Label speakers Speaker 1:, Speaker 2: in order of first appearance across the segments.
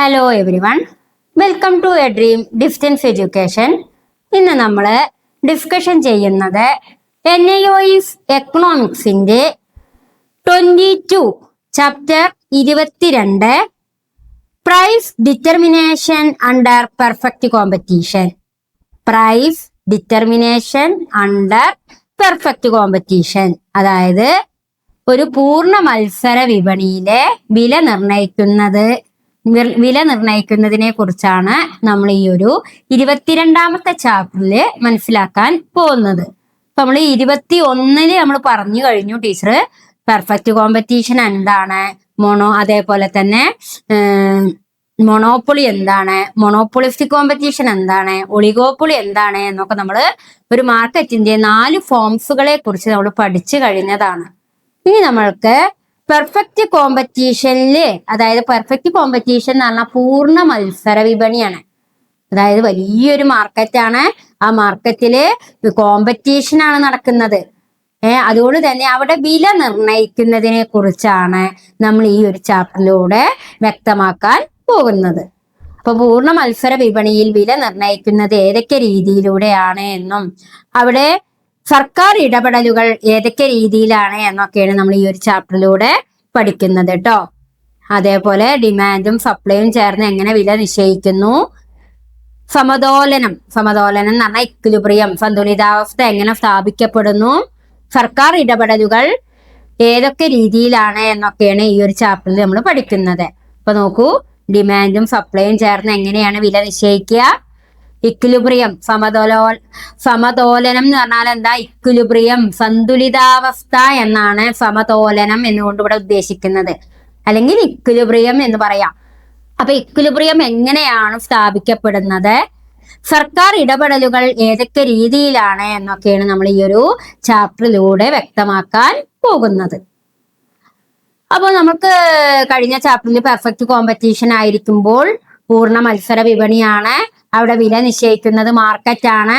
Speaker 1: Hello everyone, welcome to a dream distance education. ഇന്ന് നമ്മൾ discussion ചെയ്യുന്നത് NIOS എക്കണോമിക്സിന്റെ 22 chapter 22 price determination under perfect competition. Price determination under perfect competition, അതായത് ഒരു പൂർണ്ണ മത്സര വിപണിയിലെ വില നിർണയിക്കുന്നതിനെ കുറിച്ചാണ് നമ്മൾ ഈ ഒരു 22ാമത്തെ ചാപ്റ്ററിൽ മനസ്സിലാക്കാൻ പോകുന്നത്. നമ്മൾ 21 നമ്മൾ പറഞ്ഞു കഴിഞ്ഞു ടീച്ചർ. പെർഫെക്റ്റ് കോമ്പറ്റീഷൻ എന്താണ്, അതേപോലെ തന്നെ മൊണോപ്പൊളി എന്താണ്, മൊണോപ്പൊളിസ്റ്റിക് കോമ്പറ്റീഷൻ എന്താണ്, ഒളിഗോപ്പൊളി എന്താണ് എന്നൊക്കെ നമ്മൾ ഒരു മാർക്കറ്റിന്റെ 4 ഫോംസുകളെ കുറിച്ച് നമ്മൾ പഠിച്ചു കഴിഞ്ഞതാണ്. ഇനി നമ്മൾക്ക് പെർഫെക്റ്റ് കോമ്പറ്റീഷനില്, അതായത് പെർഫെക്റ്റ് കോമ്പറ്റീഷൻ എന്ന് പറഞ്ഞാൽ പൂർണ്ണ മത്സര വിപണിയാണ്. അതായത് വലിയൊരു മാർക്കറ്റാണ്. ആ മാർക്കറ്റില് കോമ്പറ്റീഷൻ ആണ് നടക്കുന്നത്. അതുകൊണ്ട് തന്നെ അവിടെ വില നിർണയിക്കുന്നതിനെ കുറിച്ചാണ് നമ്മൾ ഈ ഒരു ചാപ്റ്ററിലൂടെ വ്യക്തമാക്കാൻ പോകുന്നത്. അപ്പൊ പൂർണ്ണ മത്സര വിപണിയിൽ വില നിർണയിക്കുന്നത് ഏതൊക്കെ രീതിയിലൂടെയാണ് എന്നും അവിടെ സർക്കാർ ഇടപെടലുകൾ ഏതൊക്കെ രീതിയിലാണ് എന്നൊക്കെയാണ് നമ്മൾ ഈ ഒരു ചാപ്റ്ററിലൂടെ പഠിക്കുന്നത് കേട്ടോ. അതേപോലെ ഡിമാൻഡും സപ്ലൈയും ചേർന്ന് എങ്ങനെ വില നിശ്ചയിക്കുന്നു, സമതോലനം എന്ന് പറഞ്ഞാൽ ഇക്വിലിബ്രിയം, സന്തുലിതാവസ്ഥ എങ്ങനെ സ്ഥാപിക്കപ്പെടുന്നു, സർക്കാർ ഇടപെടലുകൾ ഏതൊക്കെ രീതിയിലാണ് എന്നൊക്കെയാണ് ഈ ഒരു ചാപ്റ്ററിൽ നമ്മൾ പഠിക്കുന്നത്. അപ്പൊ നോക്കൂ, ഡിമാൻഡും സപ്ലൈയും ചേർന്ന് എങ്ങനെയാണ് വില നിശ്ചയിക്കുക, ഇക്വിലിബ്രിയം സമതോലനം എന്ന് പറഞ്ഞാൽ എന്താ, ഇക്വിലിബ്രിയം സന്തുലിതാവസ്ഥ എന്നാണ് സമതോലനം എന്നുകൊണ്ട് ഇവിടെ ഉദ്ദേശിക്കുന്നത്, അല്ലെങ്കിൽ ഇക്വിലിബ്രിയം എന്ന് പറയാം. അപ്പൊ ഇക്വിലിബ്രിയം എങ്ങനെയാണ് സ്ഥാപിക്കപ്പെടുന്നത്, സർക്കാർ ഇടപെടലുകൾ ഏതൊക്കെ രീതിയിലാണ് എന്നൊക്കെയാണ് നമ്മൾ ഈ ഒരു ചാപ്റ്ററിലൂടെ വ്യക്തമാക്കാൻ പോകുന്നത്. അപ്പോൾ നമുക്ക് കഴിഞ്ഞ ചാപ്റ്ററിൽ പെർഫെക്റ്റ് കോമ്പറ്റീഷൻ ആയിരിക്കുമ്പോൾ പൂർണ്ണ മത്സര വിപണിയാണ്, അവിടെ വില നിശ്ചയിക്കുന്നത് മാർക്കറ്റാണ്.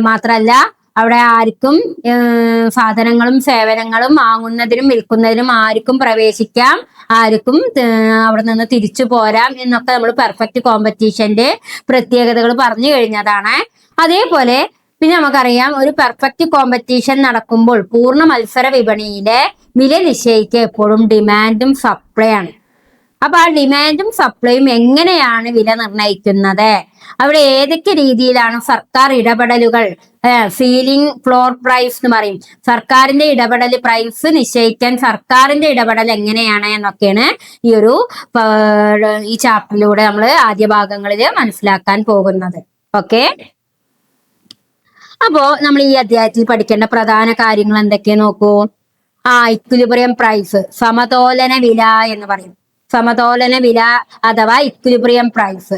Speaker 1: മാത്രല്ല അവിടെ ആർക്കും സാധനങ്ങളും സേവനങ്ങളും വാങ്ങുന്നതിനും വിൽക്കുന്നതിനും ആർക്കും പ്രവേശിക്കാം, ആർക്കും അവിടെ നിന്ന് തിരിച്ചു പോരാം എന്നൊക്കെ നമ്മൾ പെർഫെക്റ്റ് കോമ്പറ്റീഷന്റെ പ്രത്യേകതകൾ പറഞ്ഞു കഴിഞ്ഞതാണ്. അതേപോലെ പിന്നെ നമുക്കറിയാം, ഒരു പെർഫെക്റ്റ് കോമ്പറ്റീഷൻ നടക്കുമ്പോൾ പൂർണ്ണ മത്സര വിപണിയിലെ വില നിശ്ചയിക്കുക എപ്പോഴും ഡിമാൻഡും സപ്ലൈ ആണ്. അപ്പൊ ആ ഡിമാൻഡും സപ്ലൈയും എങ്ങനെയാണ് വില നിർണയിക്കുന്നത്, അവിടെ ഏതൊക്കെ രീതിയിലാണ് സർക്കാർ ഇടപെടലുകൾ, സീലിംഗ് ഫ്ലോർ പ്രൈസ് എന്ന് പറയും, സർക്കാരിന്റെ ഇടപെടൽ, പ്രൈസ് നിശ്ചയിക്കാൻ സർക്കാരിന്റെ ഇടപെടൽ എങ്ങനെയാണ് എന്നൊക്കെയാണ് ഈ ചാപ്റ്ററിലൂടെ നമ്മൾ ആദ്യ ഭാഗങ്ങളിൽ മനസ്സിലാക്കാൻ പോകുന്നത്. ഓക്കെ, അപ്പോ നമ്മൾ ഈ അധ്യായത്തിൽ പഠിക്കേണ്ട പ്രധാന കാര്യങ്ങൾ എന്തൊക്കെയാ നോക്കൂ. ഇക്വിലിബ്രിയം പ്രൈസ്, സമതോലന വില എന്ന് പറയും. സമതോലന വില അഥവാ ഇക്വിലിബ്രിയം പ്രൈസ്,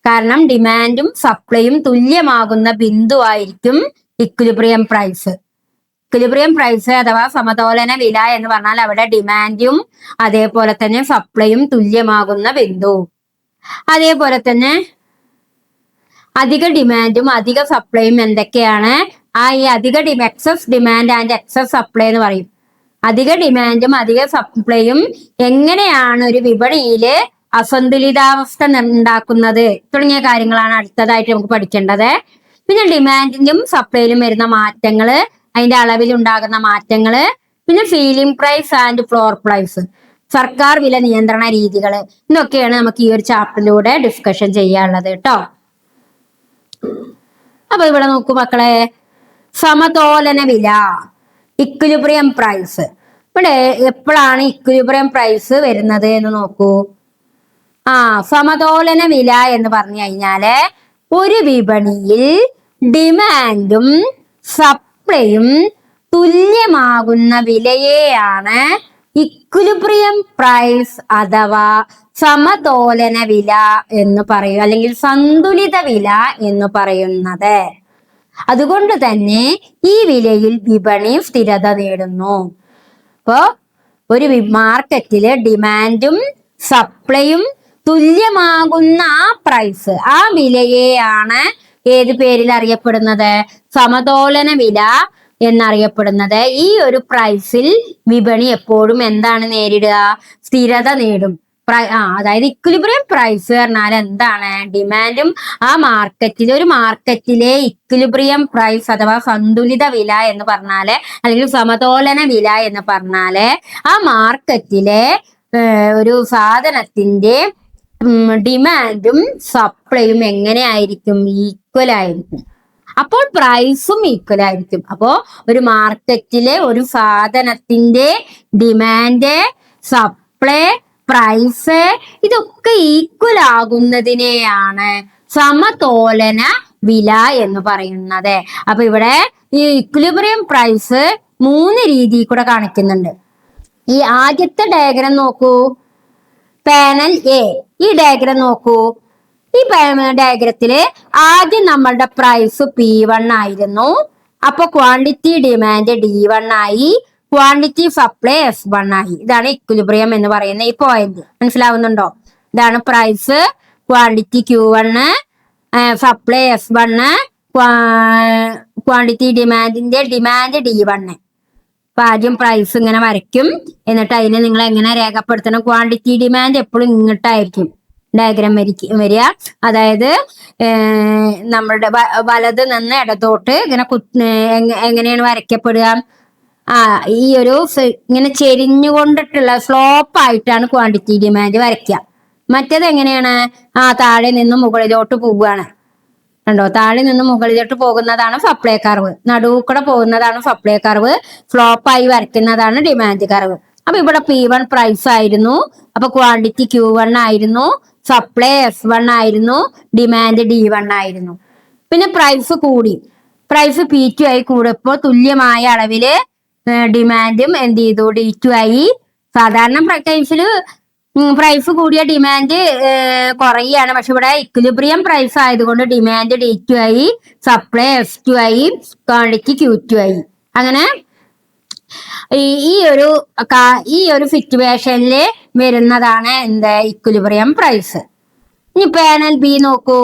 Speaker 1: കാരണം ഡിമാൻഡും സപ്ലൈയും തുല്യമാകുന്ന ബിന്ദുവായിരിക്കും ഇക്വിലിബ്രിയം പ്രൈസ്. ഇക്വിലിബ്രിയം പ്രൈസ് അഥവാ സമതോലന വില എന്ന് പറഞ്ഞാൽ അവിടെ ഡിമാൻഡും അതേപോലെ തന്നെ സപ്ലൈയും തുല്യമാകുന്ന ബിന്ദു. അതേപോലെ തന്നെ അധിക ഡിമാൻഡും അധിക സപ്ലൈയും എന്തൊക്കെയാണ്, ഈ അധിക excess demand and excess supply എന്ന് പറയും. അധിക ഡിമാൻഡും അധിക സപ്ലൈയും എങ്ങനെയാണ് ഒരു വിപണിയില് അസന്തുലിതാവസ്ഥ ഉണ്ടാക്കുന്നത് തുടങ്ങിയ കാര്യങ്ങളാണ് അടുത്തതായിട്ട് നമുക്ക് പഠിക്കേണ്ടത്. പിന്നെ ഡിമാൻഡിലും സപ്ലൈയിലും വരുന്ന മാറ്റങ്ങള്, അതിന്റെ അളവിൽ ഉണ്ടാകുന്ന മാറ്റങ്ങള്, പിന്നെ ceiling price and floor price, സർക്കാർ വില നിയന്ത്രണ രീതികള്, ഇതൊക്കെയാണ് നമുക്ക് ഈ ഒരു ചാപ്റ്ററിലൂടെ ഡിസ്കഷൻ ചെയ്യാനുള്ളത് കേട്ടോ. അപ്പൊ ഇവിടെ നോക്കൂ മക്കളെ, സമതോലന വില, ഇക്വിലിബ്രിയം പ്രൈസ്. ഇവിടെ എപ്പോഴാണ് ഇക്വിലിബ്രിയം പ്രൈസ് വരുന്നത് എന്ന് നോക്കൂ. സമതോലന വില എന്ന് പറഞ്ഞു കഴിഞ്ഞാല് ഒരു വിപണിയിൽ ഡിമാൻഡും സപ്ലൈയും തുല്യമാകുന്ന വിലയെയാണ് ഇക്വിലിബ്രിയം പ്രൈസ് അഥവാ സമതോലന വില എന്ന് പറയും, അല്ലെങ്കിൽ സന്തുലിത വില എന്ന് പറയുന്നത്. അതുകൊണ്ട് തന്നെ ഈ വിലയിൽ വിപണി സ്ഥിരത നേടുന്നു. അപ്പോ ഒരു മാർക്കറ്റില് ഡിമാൻഡും സപ്ലൈയും തുല്യമാകുന്ന പ്രൈസ്, ആ വിലയെയാണ് ഏത് പേരിൽ അറിയപ്പെടുന്നത്, സമതോലന വില എന്നറിയപ്പെടുന്നത്. ഈ ഒരു പ്രൈസിൽ വിപണി എപ്പോഴും എന്താണ് നേരിടുക, സ്ഥിരത നേടും. അതായത് ഇക്വിലിബ്രിയം പ്രൈസ് പറഞ്ഞാൽ എന്താണ്? ഡിമാൻഡും ആ മാർക്കറ്റിൽ, ഒരു മാർക്കറ്റിലെ ഇക്വിലിബ്രിയം പ്രൈസ് അഥവാ സന്തുലിത വില എന്ന് പറഞ്ഞാല്, അല്ലെങ്കിൽ സമതോലന വില എന്ന് പറഞ്ഞാല് ആ മാർക്കറ്റിലെ ഒരു സാധനത്തിന്റെ ഡിമാൻഡും സപ്ലൈയും എങ്ങനെയായിരിക്കും? ഈക്വൽ ആയിരിക്കും. അപ്പോൾ പ്രൈസും ഈക്വൽ ആയിരിക്കും. അപ്പോ ഒരു മാർക്കറ്റിലെ ഒരു സാധനത്തിന്റെ ഡിമാൻഡ്, സപ്ലൈ, പ്രൈസ് ഇതൊക്കെ ഈക്വൽ ആകുന്നതിനെയാണ് സമതോലന വില എന്ന് പറയുന്നത്. അപ്പൊ ഇവിടെ ഈ ഇക്വിലിബ്രിയം പ്രൈസ് 3 രീതിയിൽ കൂടെ കാണിക്കുന്നുണ്ട്. ഈ ആദ്യത്തെ ഡയഗ്രം നോക്കൂ, പാനൽ എ. ഈ ഡയഗ്രം നോക്കൂ. ഈ ഡയഗ്രത്തില് ആദ്യം നമ്മളുടെ പ്രൈസ് P1 ആയിരുന്നു. അപ്പൊ ക്വാണ്ടിറ്റി ഡിമാൻഡ് D1 ആയി, ക്വാണ്ടിറ്റി സപ്ലൈ S1 ആയി. ഇതാണ് ഇക്വിലിബ്രിയം എന്ന് പറയുന്ന ഈ പോയിന്റ്. മനസ്സിലാവുന്നുണ്ടോ? ഇതാണ് price, quantity Q1, supply S1, quantity ഡിമാൻഡിന്റെ ഡിമാൻഡ് D1. അപ്പൊ ആദ്യം പ്രൈസ് ഇങ്ങനെ വരയ്ക്കും. എന്നിട്ട് അതിനെ നിങ്ങൾ എങ്ങനെ രേഖപ്പെടുത്തണം? ക്വാണ്ടിറ്റി ഡിമാൻഡ് എപ്പോഴും ഇങ്ങോട്ടായിരിക്കും ഡയഗ്രാം വരിക. അതായത് നമ്മളുടെ വലത് നിന്ന് ഇടത്തോട്ട് ഇങ്ങനെ എങ്ങനെയാണ് വരയ്ക്കപ്പെടുക? ഈ ഒരു ഇങ്ങനെ ചെരിഞ്ഞുകൊണ്ടിട്ടുള്ള സ്ലോപ്പ് ആയിട്ടാണ് ക്വാണ്ടിറ്റി ഡിമാൻഡ് വരയ്ക്കുക. മറ്റേത് എങ്ങനെയാണ്? താഴെ നിന്ന് മുകളിലോട്ട് പോവുകയാണ്. കണ്ടോ? താഴെ നിന്ന് മുകളിലോട്ട് പോകുന്നതാണ് സപ്ലൈ കർവ്, നടുക്കൂടെ പോകുന്നതാണ് സപ്ലൈ കർവ്, ഫ്ലോപ്പായി വരയ്ക്കുന്നതാണ് ഡിമാൻഡ് കർവ്. അപ്പൊ ഇവിടെ P1 പ്രൈസ് ആയിരുന്നു, അപ്പൊ ക്വാണ്ടിറ്റി Q1 ആയിരുന്നു, സപ്ലൈ S1 ആയിരുന്നു, ഡിമാൻഡ് D1 ആയിരുന്നു. പിന്നെ പ്രൈസ് കൂടി, പ്രൈസ് P2 ആയി കൂടിയപ്പോൾ തുല്യമായ അളവില് ഡിമാൻഡും എന്ത് ചെയ്തു? D2 ആയി. സാധാരണ കേസില് പ്രൈസ് കൂടിയ ഡിമാൻഡ് കുറയാണ്. പക്ഷെ ഇവിടെ ഇക്വിലിബ്രിയം പ്രൈസ് ആയതുകൊണ്ട് ഡിമാൻഡ് D2 ആയി, സപ്ലൈ S2 ആയി, ക്വാണ്ടിറ്റി Q2 ആയി. അങ്ങനെ ഈ ഒരു സിറ്റുവേഷനിൽ വരുന്നതാണ് എന്ത്? Equilibrium price. ഇനി പാനൽ ബി നോക്കൂ.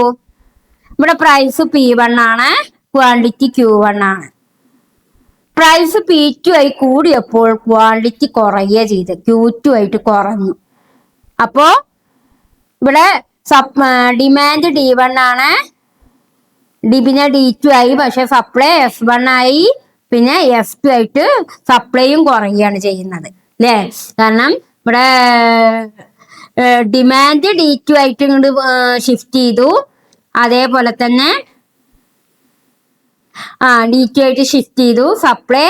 Speaker 1: ഇവിടെ പ്രൈസ് P1 ആണ്, ക്വാണ്ടിറ്റി Q1 ആണ്. പ്രൈസ് P2 ആയി കൂടിയപ്പോൾ ക്വാണ്ടിറ്റി കുറയുക ചെയ്ത്, Q2 ആയിട്ട് കുറഞ്ഞു. അപ്പോ ഇവിടെ ഡിമാൻഡ് D1 ആണ്, പിന്നെ D2 ആയി, പക്ഷെ സപ്ലൈ S1 ആയി, പിന്നെ S2 ആയിട്ട് സപ്ലൈയും കുറയുകയാണ് ചെയ്യുന്നത്, അല്ലേ? കാരണം ഇവിടെ ഡിമാൻഡ് D2 ആയിട്ട് ഇങ്ങോട്ട് ഷിഫ്റ്റ് ചെയ്തു, അതേപോലെ തന്നെ D2 ആയിട്ട് ഷിഫ്റ്റ് ചെയ്തു, സപ്ലൈ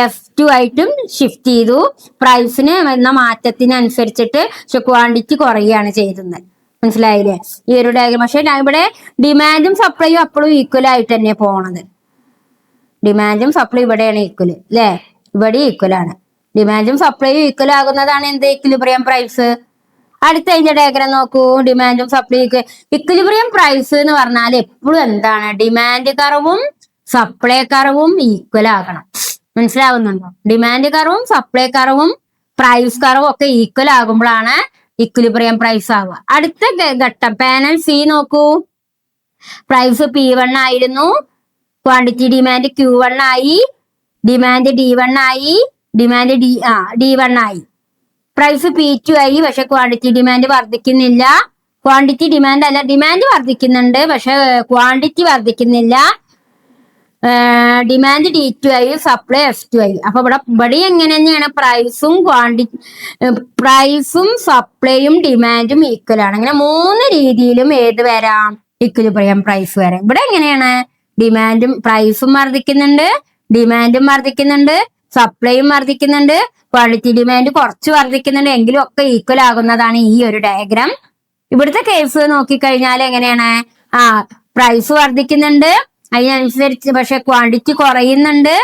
Speaker 1: S2 ആയിട്ടും ഷിഫ്റ്റ് ചെയ്തു. പ്രൈസിന് വന്ന മാറ്റത്തിനനുസരിച്ചിട്ട് പക്ഷെ ക്വാണ്ടിറ്റി കുറയുകയാണ് ചെയ്യുന്നത്. മനസ്സിലായില്ലേ ഈ ഒരു ഡയഗ്രം? പക്ഷെ ഇവിടെ ഡിമാൻഡും സപ്ലൈയും അപ്പോഴും ഈക്വൽ ആയിട്ട് തന്നെ പോണത്. ഡിമാൻഡും സപ്ലൈ ഇവിടെയാണ് ഈക്വൽ, അല്ലേ? ഇവിടെ ഈക്വൽ ആണ്. ഡിമാൻഡും സപ്ലൈയും ഈക്വൽ ആകുന്നതാണ് എന്ത്? Equilibrium price. അടുത്ത അതിന്റെ ഡയഗ്രം നോക്കൂ. ഡിമാൻഡും സപ്ലൈ ഇക്വിലിബ്രിയം പ്രൈസ് എന്ന് പറഞ്ഞാൽ എപ്പോഴും എന്താണ്? ഡിമാൻഡ് കർവും സപ്ലൈ കർവും ഈക്വൽ ആകണം. മനസ്സിലാവുന്നുണ്ടോ? ഡിമാൻഡ് കർവും സപ്ലൈ കർവും പ്രൈസ് കർവും ഒക്കെ ഈക്വൽ ആകുമ്പോഴാണ് ഇക്വിലിബ്രിയം പ്രൈസ് ആവുക. അടുത്ത ഘട്ടം പാനൽ സി നോക്കൂ. പ്രൈസ് P1 ആയിരുന്നു, ക്വാണ്ടിറ്റി ഡിമാൻഡ് Q1 ആയി, ഡിമാൻഡ് D1 ആയി, ഡിമാൻഡ് D1 ആയി. പ്രൈസ് P2 ആയി, പക്ഷെ ക്വാണ്ടിറ്റി ഡിമാൻഡ് വർദ്ധിക്കുന്നില്ല. ക്വാണ്ടിറ്റി ഡിമാൻഡ് അല്ല, ഡിമാൻഡ് വർദ്ധിക്കുന്നുണ്ട് പക്ഷെ ക്വാണ്ടിറ്റി വർദ്ധിക്കുന്നില്ല. ഡിമാൻഡ് D2 ആയി, സപ്ലൈ S2 ആയി. അപ്പൊ ഇവിടെ എങ്ങനെ തന്നെയാണ്? പ്രൈസും സപ്ലൈയും ഡിമാൻഡും ഈക്വൽ ആണ്. അങ്ങനെ 3 രീതിയിലും ഏത് വരാം? ഇക്വിലിബ്രിയം പ്രൈസ് വരാം. ഇവിടെ എങ്ങനെയാണ്? ഡിമാൻഡും പ്രൈസും വർദ്ധിക്കുന്നുണ്ട്, ഡിമാൻഡും വർദ്ധിക്കുന്നുണ്ട്, സപ്ലൈയും വർദ്ധിക്കുന്നുണ്ട്, ക്വാളിറ്റി ഡിമാൻഡ് കുറച്ച് വർദ്ധിക്കുന്നുണ്ട്, എങ്കിലും ഒക്കെ ഈക്വൽ ആകുന്നതാണ് ഈ ഒരു ഡയഗ്രാം. ഇവിടുത്തെ കേസ് നോക്കിക്കഴിഞ്ഞാൽ എങ്ങനെയാണ്? പ്രൈസ് വർദ്ധിക്കുന്നുണ്ട്, അതിനനുസരിച്ച് പക്ഷെ ക്വാണ്ടിറ്റി കുറയുന്നുണ്ട്,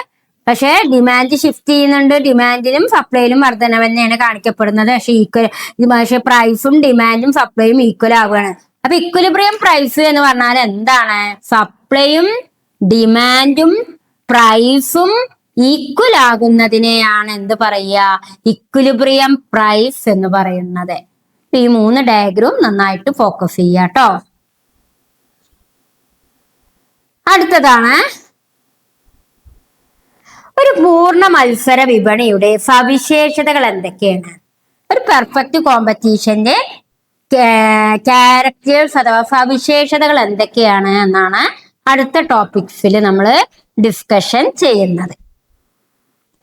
Speaker 1: പക്ഷെ ഡിമാൻഡ് ഷിഫ്റ്റ് ചെയ്യുന്നുണ്ട്. ഡിമാൻഡിലും സപ്ലൈയിലും വർധന തന്നെയാണ് കാണിക്കപ്പെടുന്നത്. പക്ഷെ പ്രൈസും ഡിമാൻഡും സപ്ലൈയും ഈക്വൽ ആവുകയാണ്. അപ്പൊ ഇക്വിലിബ്രിയം പ്രൈസ് എന്ന് പറഞ്ഞാൽ എന്താണ്? സപ്ലൈയും ഡിമാൻഡും പ്രൈസും ഈക്വൽ ആകുന്നതിനെയാണ് എന്ത് പറയുക? ഇക്വിലിബ്രിയം പ്രൈസ് എന്ന് പറയുന്നത്. ഈ 3 ഡയഗ്രം നന്നായിട്ട് ഫോക്കസ് ചെയ്യുക കേട്ടോ. അടുത്തതാണ് ഒരു പൂർണ്ണ മത്സര വിപണിയുടെ സവിശേഷതകൾ എന്തൊക്കെയാണ്? ഒരു പെർഫെക്റ്റ് കോമ്പറ്റീഷന്റെ ക്യാരക്ടേഴ്സ് അഥവാ സവിശേഷതകൾ എന്തൊക്കെയാണ് എന്നാണ് അടുത്ത ടോപ്പിക്സിൽ നമ്മൾ ഡിസ്കഷൻ ചെയ്യുന്നത്.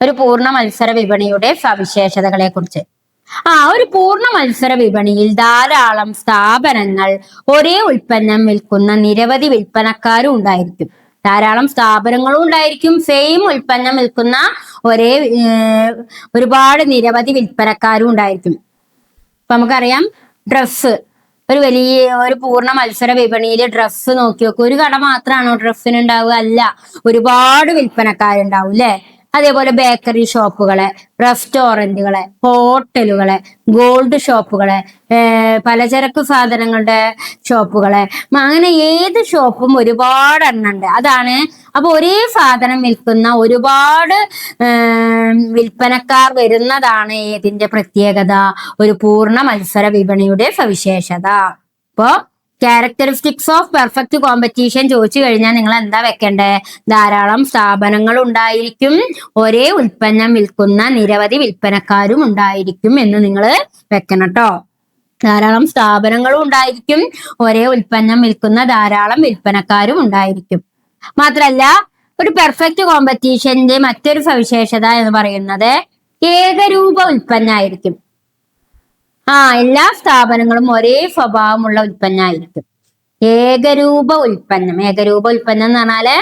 Speaker 1: ഒരു പൂർണ്ണ മത്സര വിപണിയുടെ സവിശേഷതകളെ കുറിച്ച്. ഒരു പൂർണ്ണ മത്സര വിപണിയിൽ ധാരാളം സ്ഥാപനങ്ങൾ ഒരേ ഉൽപ്പന്നം വിൽക്കുന്ന നിരവധി വിൽപ്പനക്കാരും ഉണ്ടായിരിക്കും. ധാരാളം സ്ഥാപനങ്ങളും ഉണ്ടായിരിക്കും, സെയിം ഉൽപ്പന്നം വിൽക്കുന്ന ഒരുപാട് നിരവധി വിൽപ്പനക്കാരും ഉണ്ടായിരിക്കും. ഇപ്പൊ നമുക്കറിയാം, ഡ്രസ്സ് ഒരു പൂർണ്ണ മത്സര വിപണിയിൽ ഡ്രസ്സ് നോക്കി നോക്കും. ഒരു കട മാത്രമാണോ ഡ്രസ്സിന് ഉണ്ടാവുക? അല്ല, ഒരുപാട് വിൽപ്പനക്കാരുണ്ടാവും അല്ലെ. അതേപോലെ ബേക്കറി ഷോപ്പുകളെ, റെസ്റ്റോറന്റുകളെ, ഹോട്ടലുകളെ, ഗോൾഡ് ഷോപ്പുകളെ, പലചരക്ക് സാധനങ്ങളുടെ ഷോപ്പുകളെ, അങ്ങനെ ഏത് ഷോപ്പും ഒരുപാട് എണ്ണം ഉണ്ട്. അതാണ് അപ്പൊ ഒരേ സാധനം വിൽക്കുന്ന ഒരുപാട് വിൽപ്പനക്കാർ വരുന്നതാണ് ഇതിന്റെ പ്രത്യേകത, ഒരു പൂർണ്ണ മത്സര വിപണിയുടെ സവിശേഷത. അപ്പോ ക്യാരക്ടറിസ്റ്റിക്സ് ഓഫ് പെർഫെക്റ്റ് കോമ്പറ്റീഷൻ ചോദിച്ചു കഴിഞ്ഞാൽ നിങ്ങൾ എന്താ വെക്കണ്ടേ? ധാരാളം സ്ഥാപനങ്ങൾ ഉണ്ടായിരിക്കും, ഒരേ ഉൽപ്പന്നം വിൽക്കുന്ന നിരവധി വിൽപ്പനക്കാരും ഉണ്ടായിരിക്കും എന്ന് നിങ്ങൾ വെക്കണം കേട്ടോ. ധാരാളം സ്ഥാപനങ്ങളും ഉണ്ടായിരിക്കും, ഒരേ ഉൽപ്പന്നം വിൽക്കുന്ന ധാരാളം വിൽപ്പനക്കാരും ഉണ്ടായിരിക്കും. മാത്രല്ല, ഒരു പെർഫെക്റ്റ് കോമ്പറ്റീഷന്റെ മറ്റൊരു സവിശേഷത എന്ന് പറയുന്നത് ഏകരൂപ ഉൽപ്പന്നമായിരിക്കും. എല്ലാ സ്ഥാപനങ്ങളും ഒരേ സ്വഭാവമുള്ള ഉൽപ്പന്നമായിരിക്കും. ഏകരൂപ ഉൽപ്പന്നം എന്ന് പറഞ്ഞാല്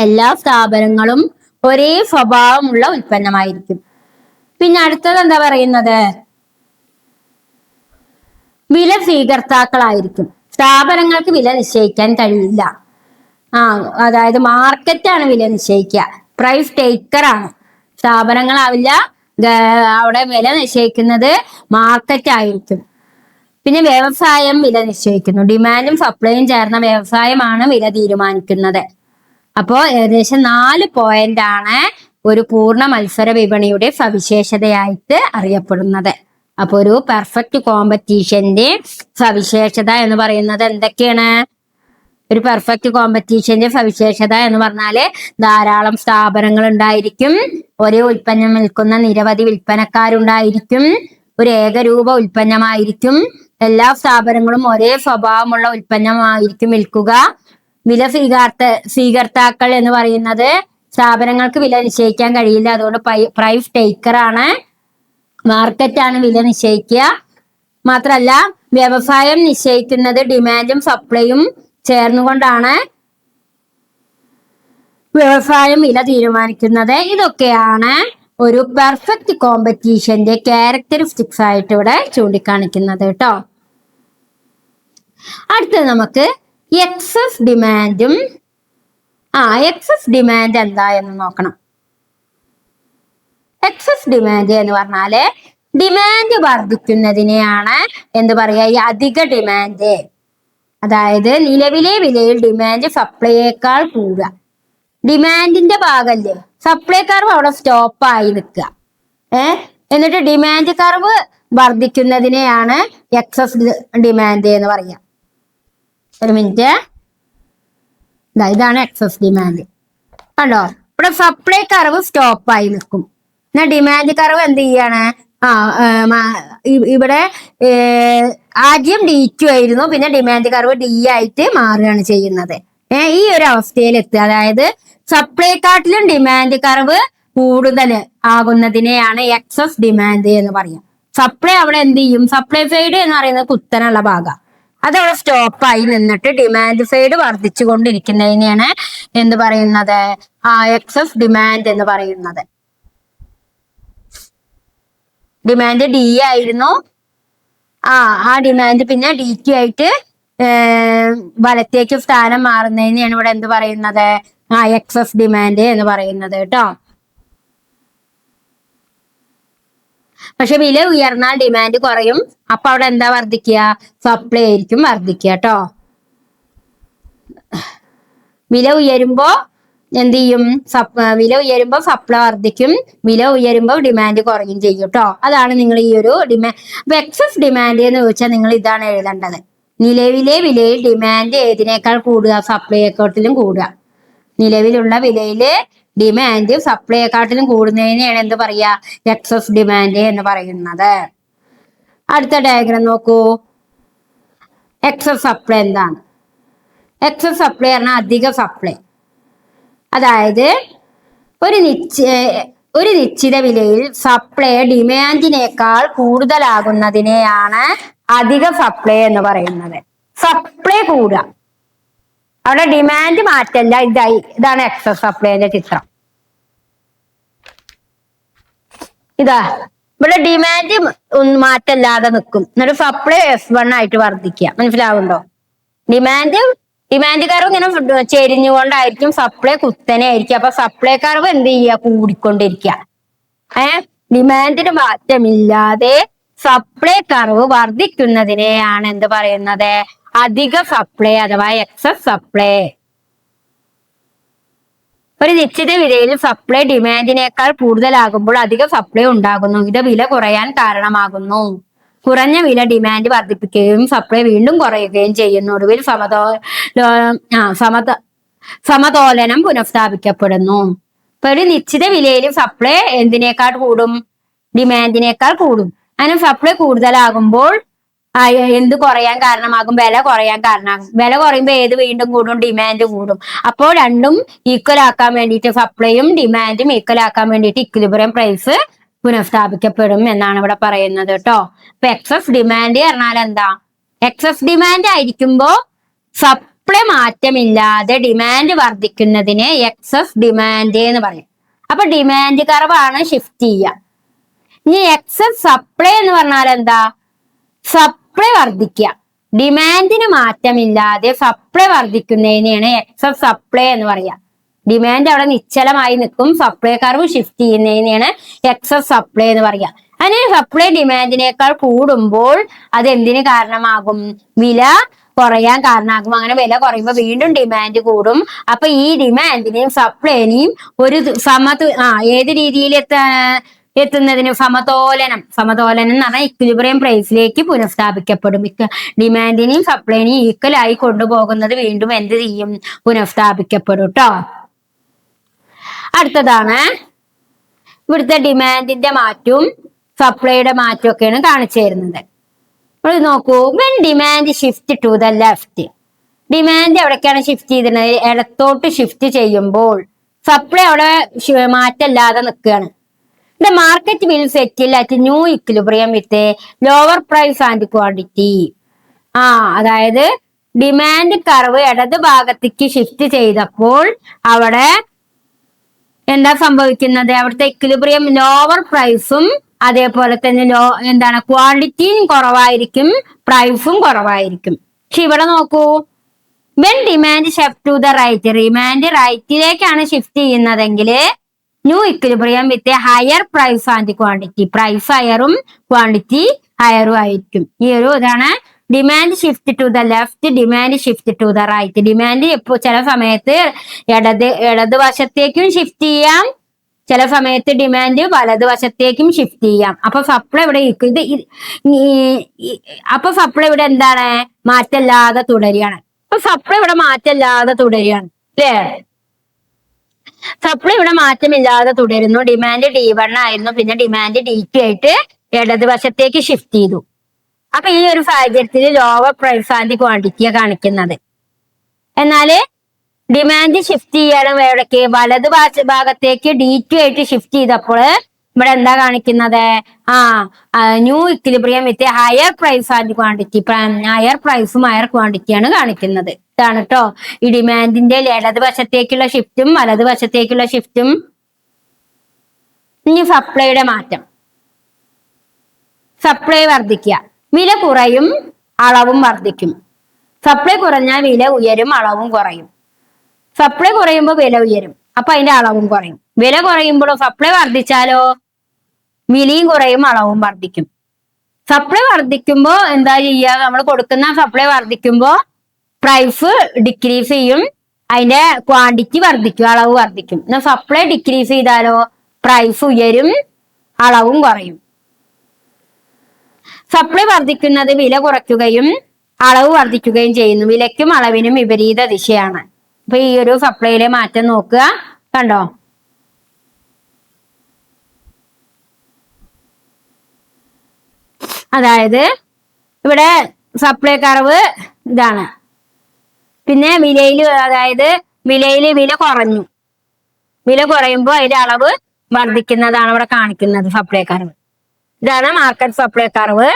Speaker 1: എല്ലാ സ്ഥാപനങ്ങളും ഒരേ സ്വഭാവമുള്ള ഉൽപ്പന്നമായിരിക്കും. പിന്നെ അടുത്തത് എന്താ പറയുന്നത്? വില സ്വീകർത്താക്കളായിരിക്കും. സ്ഥാപനങ്ങൾക്ക് വില നിശ്ചയിക്കാൻ കഴിയില്ല. അതായത് മാർക്കറ്റാണ് വില നിശ്ചയിക്കുക. പ്രൈസ് ടേക്കർ ആണ്. സ്ഥാപനങ്ങളാവില്ല അവിടെ വില നിശ്ചയിക്കുന്നത്, മാർക്കറ്റ് ആയിരിക്കും. പിന്നെ വ്യവസായം വില നിശ്ചയിക്കുന്നു. ഡിമാൻഡും സപ്ലൈയും ചേർന്ന വ്യവസായമാണ് വില തീരുമാനിക്കുന്നത്. അപ്പോ ഏകദേശം 4 പോയിന്റ് ആണ് ഒരു പൂർണ്ണ മത്സര വിപണിയുടെ സവിശേഷതയായിട്ട് അറിയപ്പെടുന്നത്. അപ്പൊ ഒരു പെർഫെക്റ്റ് കോമ്പറ്റീഷന്റെ സവിശേഷത എന്ന് പറയുന്നത് എന്തൊക്കെയാണ്? ഒരു പെർഫെക്റ്റ് കോമ്പറ്റീഷന്റെ സവിശേഷത എന്ന് പറഞ്ഞാല് ധാരാളം സ്ഥാപനങ്ങൾ ഉണ്ടായിരിക്കും, ഒരേ ഉൽപ്പന്നം വിൽക്കുന്ന നിരവധി വിൽപ്പനക്കാരുണ്ടായിരിക്കും, ഒരു ഏകരൂപ ഉൽപ്പന്നമായിരിക്കും, എല്ലാ സ്ഥാപനങ്ങളും ഒരേ സ്വഭാവമുള്ള ഉൽപ്പന്നമായിരിക്കും വിൽക്കുക. വില സ്വീകർത്താക്കൾ എന്ന് പറയുന്നത് സ്ഥാപനങ്ങൾക്ക് വില നിശ്ചയിക്കാൻ കഴിയില്ല, അതുകൊണ്ട് പ്രൈസ് ടേക്കർ ആണ്. മാർക്കറ്റാണ് വില നിശ്ചയിക്കുക. മാത്രല്ല, വ്യവസായം നിശ്ചയിക്കുന്നത് ഡിമാൻഡും സപ്ലൈയും ചേർന്നുകൊണ്ടാണ് വ്യവസായം വില തീരുമാനിക്കുന്നത്. ഇതൊക്കെയാണ് ഒരു പെർഫെക്റ്റ് കോമ്പറ്റീഷന്റെ ക്യാരക്ടറിസ്റ്റിക്സ് ആയിട്ട് ഇവിടെ ചൂണ്ടിക്കാണിക്കുന്നത് കേട്ടോ. അടുത്തത് നമുക്ക് എക്സസ് ഡിമാൻഡും എക്സസ് ഡിമാൻഡ് എന്താ എന്ന് നോക്കണം. എക്സസ് ഡിമാൻഡ് എന്ന് പറഞ്ഞാല് ഡിമാൻഡ് വർദ്ധിക്കുന്നതിനെയാണ് എന്ത് പറയാ? ഈ അധിക ഡിമാൻഡ്. അതായത് നിലവിലെ വിലയിൽ ഡിമാൻഡ് സപ്ലൈയേക്കാൾ കൂടുക. ഡിമാൻഡിന്റെ ഭാഗമല്ലേ, സപ്ലൈ കർവ് അവിടെ സ്റ്റോപ്പായി നിൽക്കുക. എന്നിട്ട് ഡിമാൻഡ് കർവ് വർദ്ധിക്കുന്നതിനെയാണ് എക്സസ് ഡിമാൻഡ് എന്ന് പറയാ. ഒരു മിനിറ്റ്, ഇതാണ് എക്സസ് ഡിമാൻഡ്. കണ്ടോ, ഇവിടെ സപ്ലൈ കർവ് സ്റ്റോപ്പായി നിൽക്കും. എന്നാ ഡിമാൻഡ് കർവ് എന്ത് ചെയ്യാണ്? ഇവിടെ ആദ്യം D2 ആയിരുന്നു, പിന്നെ ഡിമാൻഡ് കർവ് D ആയിട്ട് മാറുകയാണ് ചെയ്യുന്നത്. ഈ ഒരു അവസ്ഥയിൽ എത്തുക, അതായത് സപ്ലൈക്കാട്ടിലും ഡിമാൻഡ് കർവ് കൂടുതൽ ആകുന്നതിനെയാണ് എക്സസ് ഡിമാൻഡ് എന്ന് പറയാം. സപ്ലൈ അവിടെ എന്ത് ചെയ്യും? സപ്ലൈ സൈഡ് എന്ന് പറയുന്നത് കുത്തനുള്ള ഭാഗം, അതവിടെ സ്റ്റോപ്പായി നിന്നിട്ട് ഡിമാൻഡ് സൈഡ് വർദ്ധിച്ചു കൊണ്ടിരിക്കുന്നതിനെയാണ് എന്ത് പറയുന്നത്? എക്സസ് ഡിമാൻഡ് എന്ന് പറയുന്നത്. ഡിമാൻഡ് D ആയിരുന്നു, ആ ഡിമാൻഡ് പിന്നെ D2 ആയിട്ട് വലത്തേക്ക് സ്ഥാനം മാറുന്നതിനെയാണ് ഇവിടെ എന്ത് പറയുന്നത്? എക്സസ് ഡിമാൻഡ് എന്ന് പറയുന്നത് കേട്ടോ. പക്ഷെ വില ഉയർന്നാൽ ഡിമാൻഡ് കുറയും. അപ്പൊ അവിടെ എന്താ വർദ്ധിക്കുക? സപ്ലൈ ആയിരിക്കും വർദ്ധിക്കുക കേട്ടോ. വില ഉയരുമ്പോ എന്ത് ചെയ്യും? വില ഉയരുമ്പോ സപ്ലൈ വർദ്ധിക്കും, വില ഉയരുമ്പോ ഡിമാൻഡ് കുറയും ചെയ്യും കേട്ടോ. അതാണ് നിങ്ങൾ ഈ ഒരു അപ്പൊ എക്സസ് ഡിമാൻഡ് എന്ന് ചോദിച്ചാൽ നിങ്ങൾ ഇതാണ് എഴുതേണ്ടത്. നിലവിലെ വിലയിൽ ഡിമാൻഡ് ഏതിനേക്കാൾ കൂടുക? സപ്ലൈയെക്കാട്ടിലും കൂടുക. നിലവിലുള്ള വിലയില് ഡിമാൻഡ് സപ്ലൈയെക്കാട്ടിലും കൂടുന്നതിനെയാണ് എന്ത് പറയാ? എക്സസ് ഡിമാൻഡ് എന്ന് പറയുന്നത്. അടുത്ത ഡയഗ്രാം നോക്കൂ. എക്സസ് സപ്ലൈ എന്താണ്? എക്സസ് സപ്ലൈ പറഞ്ഞാൽ അധിക സപ്ലൈ. അതായത് ഒരു നിശ്ചിത വിലയിൽ സപ്ലൈ ഡിമാൻഡിനേക്കാൾ കൂടുതലാകുന്നതിനെയാണ് അധിക സപ്ലൈ എന്ന് പറയുന്നത്. സപ്ലൈ കൂടുക, അവിടെ ഡിമാൻഡ് മാറ്റല്ല. ഇതാണ് എക്സസ് സപ്ലൈന്റെ ചിത്രം. ഇതാ ഇവിടെ ഡിമാൻഡ് മാറ്റല്ലാതെ നിൽക്കും, എന്നിട്ട് സപ്ലൈ S1 ആയിട്ട് വർദ്ധിക്കുക. മനസ്സിലാവുണ്ടോ? ഡിമാൻഡ് കർവ് ഇങ്ങനെ ചെരിഞ്ഞുകൊണ്ടായിരിക്കും, സപ്ലൈ കുത്തനെ ആയിരിക്കും. അപ്പൊ സപ്ലൈ കർവ് എന്ത് ചെയ്യുക? കൂടിക്കൊണ്ടിരിക്കുക. ഡിമാൻഡിന് മാറ്റമില്ലാതെ സപ്ലൈ കർവ് വർദ്ധിക്കുന്നതിനെയാണ് എന്ത് പറയുന്നത്? അധിക സപ്ലൈ അഥവാ എക്സസ് സപ്ലൈ. ഒരു നിശ്ചിത വിലയിൽ സപ്ലൈ ഡിമാൻഡിനേക്കാൾ കൂടുതലാകുമ്പോൾ അധിക സപ്ലൈ ഉണ്ടാകുന്നു. ഇത് വില കുറയാൻ കാരണമാകുന്നു. കുറഞ്ഞ വില ഡിമാൻഡ് വർദ്ധിപ്പിക്കുകയും സപ്ലൈ വീണ്ടും കുറയുകയും ചെയ്യുന്നു. ഒടുവിൽ സമതോലനം പുനഃസ്ഥാപിക്കപ്പെടുന്നു. ഇപ്പൊ ഒരു നിശ്ചിത വിലയിൽ സപ്ലൈ എന്തിനേക്കാൾ കൂടും? ഡിമാൻഡിനേക്കാൾ കൂടും. അങ്ങനെ സപ്ലൈ കൂടുതലാകുമ്പോൾ എന്ത് കുറയാൻ കാരണമാകും? വില കുറയാൻ കാരണമാകും. വില കുറയുമ്പോൾ ഏത് വീണ്ടും കൂടും? ഡിമാൻഡ് കൂടും. അപ്പോൾ രണ്ടും ഈക്വൽ ആക്കാൻ വേണ്ടിയിട്ട്, സപ്ലൈയും ഡിമാൻഡും ഈക്വൽ ആക്കാൻ വേണ്ടിയിട്ട് ഇക്വിലിബ്രിയം പ്രൈസ് പുനഃസ്ഥാപിക്കപ്പെടും എന്നാണ് ഇവിടെ പറയുന്നത് കേട്ടോ. ഇപ്പൊ എക്സസ് ഡിമാൻഡ് പറഞ്ഞാൽ എന്താ? എക്സസ് ഡിമാൻഡ് ആയിരിക്കുമ്പോ സപ്ലൈ മാറ്റമില്ലാതെ ഡിമാൻഡ് വർദ്ധിക്കുന്നതിന് എക്സസ് ഡിമാൻഡ് എന്ന് പറയും. അപ്പൊ ഡിമാൻഡ് കർവാണ് ഷിഫ്റ്റ് ചെയ്യുക. ഇനി എക്സസ് സപ്ലൈ എന്ന് പറഞ്ഞാൽ എന്താ? സപ്ലൈ വർദ്ധിക്കുക, ഡിമാൻഡിന് മാറ്റമില്ലാതെ സപ്ലൈ വർദ്ധിക്കുന്നതിനെയാണ് എക്സസ് സപ്ലൈ എന്ന് പറയാ. ഡിമാൻഡ് അവിടെ നിശ്ചലമായി നിൽക്കും, സപ്ലൈ കർവ് ഷിഫ്റ്റ് ചെയ്യുന്നതിനെയാണ് എക്സസ് സപ്ലൈ എന്ന് പറയാ. അങ്ങനെ സപ്ലൈ ഡിമാൻഡിനേക്കാൾ കൂടുമ്പോൾ അത് എന്തിന് കാരണമാകും? വില കുറയാൻ കാരണമാകും. അങ്ങനെ വില കുറയുമ്പോൾ വീണ്ടും ഡിമാൻഡ് കൂടും. അപ്പൊ ഈ ഡിമാൻഡിനെയും സപ്ലൈനെയും ഒരു ഏത് രീതിയിൽ എത്തുന്നതിന് സമതോലനം എന്ന് പറഞ്ഞാൽ ഇക്വിലിബ്രിയം പ്രൈസിലേക്ക് പുനഃസ്ഥാപിക്കപ്പെടും. ഡിമാൻഡിനെയും സപ്ലൈനെയും ഈക്വൽ ആയി കൊണ്ടുപോകുന്നത് വീണ്ടും എന്ത് ചെയ്യും? പുനഃസ്ഥാപിക്കപ്പെടും കേട്ടോ. അടുത്തതാണ് ഇവിടുത്തെ ഡിമാൻഡിന്റെ മാറ്റവും സപ്ലൈയുടെ മാറ്റവും ഒക്കെയാണ് കാണിച്ചു തരുന്നത്. നോക്കൂ, when demand shift to the left, demand എവിടേക്കാണ് ഷിഫ്റ്റ് ചെയ്തിരുന്നത്? ഇടത്തോട്ട് ഷിഫ്റ്റ് ചെയ്യുമ്പോൾ സപ്ലൈ അവിടെ മാറ്റമില്ലാതെ നിൽക്കുകയാണ്. The market will settle at new equilibrium with a lower price and quantity. അതായത് ഡിമാൻഡ് കർവ് ഇടത് ഭാഗത്തേക്ക് ഷിഫ്റ്റ് ചെയ്തപ്പോൾ അവിടെ എന്താ സംഭവിക്കുന്നത്? അവിടുത്തെ ഇക്വിലിബ്രിയം ലോവർ പ്രൈസും അതേപോലെ തന്നെ ക്വാണ്ടിറ്റിയും കുറവായിരിക്കും, പ്രൈസും കുറവായിരിക്കും. പക്ഷെ ഇവിടെ നോക്കൂ, when demand shift to the right, demand റൈറ്റിലേക്കാണ് ഷിഫ്റ്റ് ചെയ്യുന്നതെങ്കിൽ new equilibrium with higher price and quantity, price ഹയറും ക്വാണ്ടിറ്റി ഹയറും ആയിരിക്കും. ഈ ഒരു ഇതാണ് demand shift to the left, demand shift to the right. Demand ഇപ്പോൾ ചില സമയത്ത് ഇടതുവശത്തേക്കും ഷിഫ്റ്റ് ചെയ്യാം, ചില സമയത്ത് ഡിമാൻഡ് വലതുവശത്തേക്കും ഷിഫ്റ്റ് ചെയ്യാം. അപ്പൊ സപ്ലൈ ഇവിടെ എന്താണ്? മാറ്റമില്ലാതെ തുടരുകയാണ്. അപ്പൊ സപ്ലൈ ഇവിടെ മാറ്റമില്ലാതെ തുടരുകയാണ് അല്ലേ? സപ്ലൈ ഇവിടെ മാറ്റമില്ലാതെ തുടരുന്നു. ഡിമാൻഡ് D1 ആയിരുന്നു, പിന്നെ ഡിമാൻഡ് D2 ആയിട്ട് ഇടതുവശത്തേക്ക് ഷിഫ്റ്റ് ചെയ്തു. അപ്പൊ ഈ ഒരു സാഹചര്യത്തിൽ ലോവർ പ്രൈസ് ആൻഡ് ക്വാണ്ടിറ്റിയാണ് കാണിക്കുന്നത്. എന്നാല് ഡിമാൻഡ് ഷിഫ്റ്റ് ചെയ്യണം എവിടേക്ക്? വലത് ഭാഗത്തേക്ക് D2 ആയിട്ട് ഷിഫ്റ്റ് ചെയ്തപ്പോൾ ഇവിടെ എന്താ കാണിക്കുന്നത്? New equilibrium with higher price and quantity, higher പ്രൈസും ഹയർ ക്വാണ്ടിറ്റിയാണ് കാണിക്കുന്നത്. ഇതാണ് കേട്ടോ ഈ ഡിമാൻഡിന്റെ ഇടതുവശത്തേക്കുള്ള ഷിഫ്റ്റും വലതുവശത്തേക്കുള്ള ഷിഫ്റ്റും. ഇനി സപ്ലൈയുടെ മാറ്റം. സപ്ലൈ വർദ്ധിക്കുക, വില കുറയും, അളവും വർദ്ധിക്കും. സപ്ലൈ കുറഞ്ഞാൽ വില ഉയരും, അളവും കുറയും. സപ്ലൈ കുറയുമ്പോൾ വില ഉയരും, അപ്പൊ അതിന്റെ അളവും കുറയും. വില കുറയുമ്പോഴോ സപ്ലൈ വർദ്ധിച്ചാലോ വിലയും കുറയും, അളവും വർദ്ധിക്കും. സപ്ലൈ വർദ്ധിക്കുമ്പോ എന്താ ചെയ്യുക? നമ്മൾ കൊടുക്കുന്ന സപ്ലൈ വർദ്ധിക്കുമ്പോ പ്രൈസ് ഡിക്രീസ് ചെയ്യും, അതിന്റെ ക്വാണ്ടിറ്റി വർദ്ധിക്കും, അളവ് വർദ്ധിക്കും. എന്നാൽ സപ്ലൈ ഡിക്രീസ് ചെയ്താലോ പ്രൈസ് ഉയരും, അളവും കുറയും. സപ്ലൈ വർദ്ധിക്കുന്നത് വില കുറയ്ക്കുകയും അളവ് വർദ്ധിക്കുകയും ചെയ്യുന്നു. വിലയ്ക്കും അളവിനും വിപരീത ദിശയാണ്. അപ്പൊ ഈ ഒരു സപ്ലൈയിലെ മാറ്റം നോക്കുക, കണ്ടോ? അതായത് ഇവിടെ സപ്ലൈ കർവ് ഇതാണ്. പിന്നെ വിലയിൽ, അതായത് വില കുറഞ്ഞു. വില കുറയുമ്പോൾ അതിന്റെ അളവ് വർദ്ധിക്കുന്നതാണ് ഇവിടെ കാണിക്കുന്നത് സപ്ലൈ കർവ്. ഇതാണ് മാർക്കറ്റ് സപ്ലൈ കർവ്.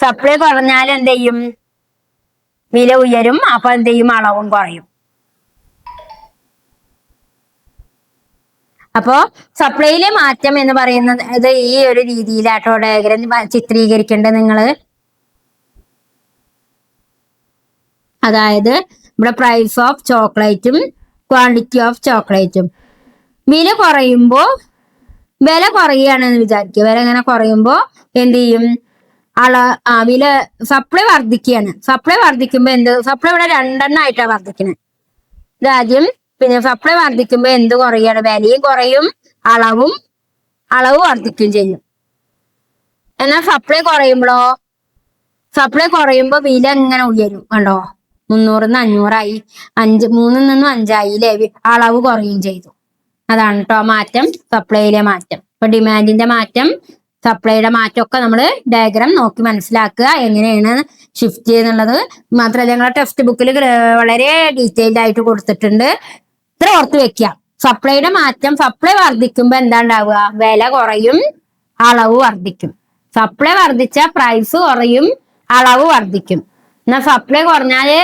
Speaker 1: സപ്ലൈ കുറഞ്ഞാൽ എന്ത് ചെയ്യും? വില ഉയരും. അപ്പൊ എന്ത് ചെയ്യും? അളവും കുറയും. അപ്പോ സപ്ലൈയിലെ മാറ്റം എന്ന് പറയുന്നത് ഈ ഒരു രീതിയിലാട്ടോ ഡയഗ്രം ചിത്രീകരിക്കേണ്ടത് നിങ്ങള്. അതായത് ഇവിടെ പ്രൈസ് ഓഫ് ചോക്ലേറ്റും ക്വാണ്ടിറ്റി ഓഫ് ചോക്ലേറ്റും. വില കുറയുകയാണെന്ന് വിചാരിക്കുക. വില ഇങ്ങനെ കുറയുമ്പോ എന്ത് ചെയ്യും? വില സപ്ലൈ വർദ്ധിക്കുകയാണ്. സപ്ലൈ വർദ്ധിക്കുമ്പോ സപ്ലൈ ഇവിടെ രണ്ടെണ്ണമായിട്ടാണ് വർദ്ധിക്കുന്നത്. ഇതാദ്യം. പിന്നെ സപ്ലൈ വർദ്ധിക്കുമ്പോ എന്ത് കുറയാണ്? വിലയും കുറയും, അളവ് വർദ്ധിക്കുകയും ചെയ്യും. എന്നാൽ സപ്ലൈ കുറയുമ്പോ വില ഇങ്ങനെ ഉയരും. കണ്ടോ? 300 500ആയി, 3 നിന്നും 5ആയി. അളവ് കുറയുകയും ചെയ്തു. അതാണ് കേട്ടോ മാറ്റം, സപ്ലൈയിലെ മാറ്റം. ഇപ്പൊ ഡിമാൻഡിന്റെ മാറ്റം, സപ്ലൈയുടെ മാറ്റം ഒക്കെ നമ്മൾ ഡയഗ്രാം നോക്കി മനസ്സിലാക്കുക, എങ്ങനെയാണ് ഷിഫ്റ്റ് ചെയ്യുന്നുള്ളത്. മാത്രമല്ല ഞങ്ങളുടെ ടെക്സ്റ്റ് ബുക്കിൽ വളരെ ഡീറ്റെയിൽഡ് ആയിട്ട് കൊടുത്തിട്ടുണ്ട്. ഇത്ര ഓർത്ത് വെക്കുക. സപ്ലൈയുടെ മാറ്റം, സപ്ലൈ വർദ്ധിക്കുമ്പോ എന്താ ഉണ്ടാവുക? വില കുറയും, അളവ് വർദ്ധിക്കും. സപ്ലൈ വർദ്ധിച്ച പ്രൈസ് കുറയും, അളവ് വർദ്ധിക്കും. എന്നാൽ സപ്ലൈ കുറഞ്ഞാല്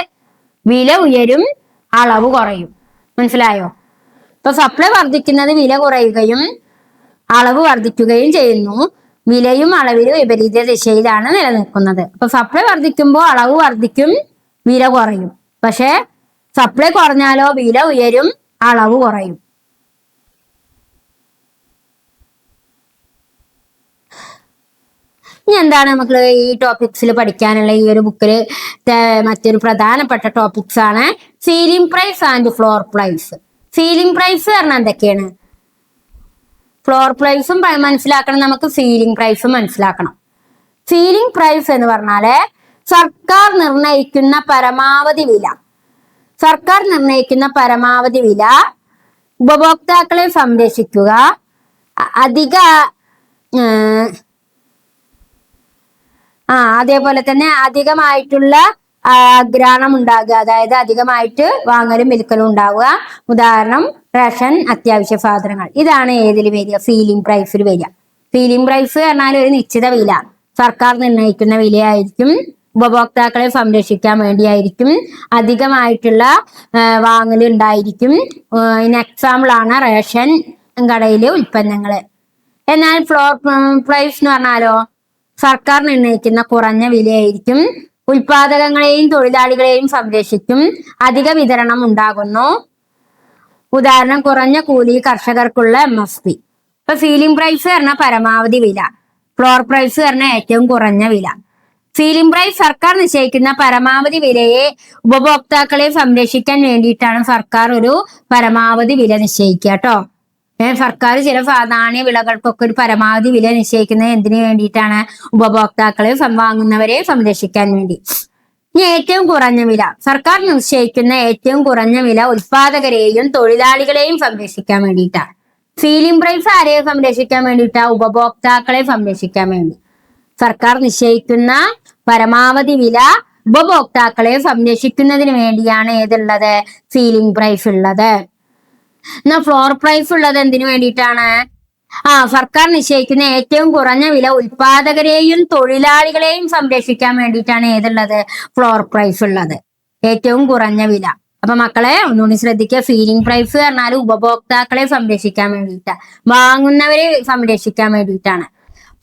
Speaker 1: വില ഉയരും, അളവ് കുറയും. മനസ്സിലായോ? ഇപ്പൊ സപ്ലൈ വർദ്ധിക്കുന്നത് വില കുറയുകയും അളവ് വർദ്ധിക്കുകയും ചെയ്യുന്നു. വിലയും അളവിലും വിപരീത ദിശയിലാണ് നിലനിൽക്കുന്നത്. അപ്പൊ സപ്ലൈ വർദ്ധിക്കുമ്പോൾ അളവ് വർദ്ധിക്കും, വില കുറയും. പക്ഷെ സപ്ലൈ കുറഞ്ഞാലോ വില ഉയരും, അളവ് കുറയും. ഇനി എന്താണ് നമുക്ക് ഈ ടോപ്പിക്സിൽ പഠിക്കാനുള്ള? ഈ ഒരു ബുക്കിൽ മറ്റൊരു പ്രധാനപ്പെട്ട ടോപ്പിക്സ് ആണ് ceiling price and floor price. Ceiling price പറഞ്ഞാൽ എന്തൊക്കെയാണ്? ഫ്ലോർ പ്രൈസും മനസ്സിലാക്കണം, നമുക്ക് സീലിംഗ് പ്രൈസും മനസ്സിലാക്കണം. സീലിംഗ് പ്രൈസ് എന്ന് പറഞ്ഞാല് സർക്കാർ നിർണയിക്കുന്ന പരമാവധി വില. സർക്കാർ നിർണയിക്കുന്ന പരമാവധി വില ഉപഭോക്താക്കളെ സംരക്ഷിക്കുക, അതേപോലെ തന്നെ അധികമായിട്ടുള്ള ആഗ്രഹണം ഉണ്ടാകുക, അതായത് അധികമായിട്ട് വാങ്ങലും വിൽക്കലും ഉണ്ടാവുക. ഉദാഹരണം റേഷൻ, അത്യാവശ്യ സാധനങ്ങൾ. ഇതാണ് ഏതിൽ വരിക? സീലിംഗ് പ്രൈസിൽ വരിക. സീലിംഗ് പ്രൈസ് പറഞ്ഞാൽ ഒരു നിശ്ചിത വില, സർക്കാർ നിർണ്ണയിക്കുന്ന വിലയായിരിക്കും. ഉപഭോക്താക്കളെ സംരക്ഷിക്കാൻ വേണ്ടിയായിരിക്കും. അധികമായിട്ടുള്ള വാങ്ങൽ ഉണ്ടായിരിക്കും. ഇതിന് എക്സാമ്പിൾ ആണ് റേഷൻ കടയിലെ ഉൽപ്പന്നങ്ങള്. എന്നാൽ ഫ്ലോർ പ്രൈസ് എന്ന് പറഞ്ഞാലോ സർക്കാർ നിർണ്ണയിക്കുന്ന കുറഞ്ഞ വിലയായിരിക്കും. ഉൽപാദകങ്ങളെയും തൊഴിലാളികളെയും സംരക്ഷിക്കും. അധിക വിതരണം ഉണ്ടാകുന്നു. ഉദാഹരണം കുറഞ്ഞ കൂലി, കർഷകർക്കുള്ള MSP. ഇപ്പൊ സീലിംഗ് പ്രൈസ് പറഞ്ഞാൽ പരമാവധി വില, ഫ്ലോർ പ്രൈസ് പറഞ്ഞാൽ ഏറ്റവും കുറഞ്ഞ വില. സീലിംഗ് പ്രൈസ് സർക്കാർ നിശ്ചയിക്കുന്ന പരമാവധി വിലയെ ഉപഭോക്താക്കളെ സംരക്ഷിക്കാൻ വേണ്ടിയിട്ടാണ് സർക്കാർ ഒരു പരമാവധി വില നിശ്ചയിക്കുക കേട്ടോ. സർക്കാർ ചില നാണ്യ വിളകൾക്കൊക്കെ ഒരു പരമാവധി വില നിശ്ചയിക്കുന്നത് എന്തിനു വേണ്ടിയിട്ടാണ്? ഉപഭോക്താക്കളെ വാങ്ങുന്നവരെ സംരക്ഷിക്കാൻ വേണ്ടി. ഇനി ഏറ്റവും കുറഞ്ഞ വില, സർക്കാർ നിശ്ചയിക്കുന്ന ഏറ്റവും കുറഞ്ഞ വില ഉൽപാദകരെയും തൊഴിലാളികളെയും സംരക്ഷിക്കാൻ വേണ്ടിയിട്ടാണ്. സീലിംഗ് പ്രൈസ് ആരെയും സംരക്ഷിക്കാൻ വേണ്ടിയിട്ടാ? ഉപഭോക്താക്കളെ സംരക്ഷിക്കാൻ വേണ്ടി. സർക്കാർ നിശ്ചയിക്കുന്ന പരമാവധി വില ഉപഭോക്താക്കളെ സംരക്ഷിക്കുന്നതിന് വേണ്ടിയാണ് ഏതുള്ളത്? സീലിംഗ് പ്രൈസ് ഉള്ളത്. എന്നാൽ ഫ്ലോർ പ്രൈസ് ഉള്ളത് എന്തിനു വേണ്ടിയിട്ടാണ്? സർക്കാർ നിശ്ചയിക്കുന്ന ഏറ്റവും കുറഞ്ഞ വില ഉൽപാദകരെയും തൊഴിലാളികളെയും സംരക്ഷിക്കാൻ വേണ്ടിയിട്ടാണ് ഏതുള്ളത്? ഫ്ലോർ പ്രൈസ് ഉള്ളത്, ഏറ്റവും കുറഞ്ഞ വില. അപ്പൊ മക്കളെ ഒന്നുകൂടി ശ്രദ്ധിക്കുക. സീലിംഗ് പ്രൈസ് പറഞ്ഞാൽ ഉപഭോക്താക്കളെ സംരക്ഷിക്കാൻ വേണ്ടിയിട്ടാണ്, വാങ്ങുന്നവരെ സംരക്ഷിക്കാൻ വേണ്ടിയിട്ടാണ്.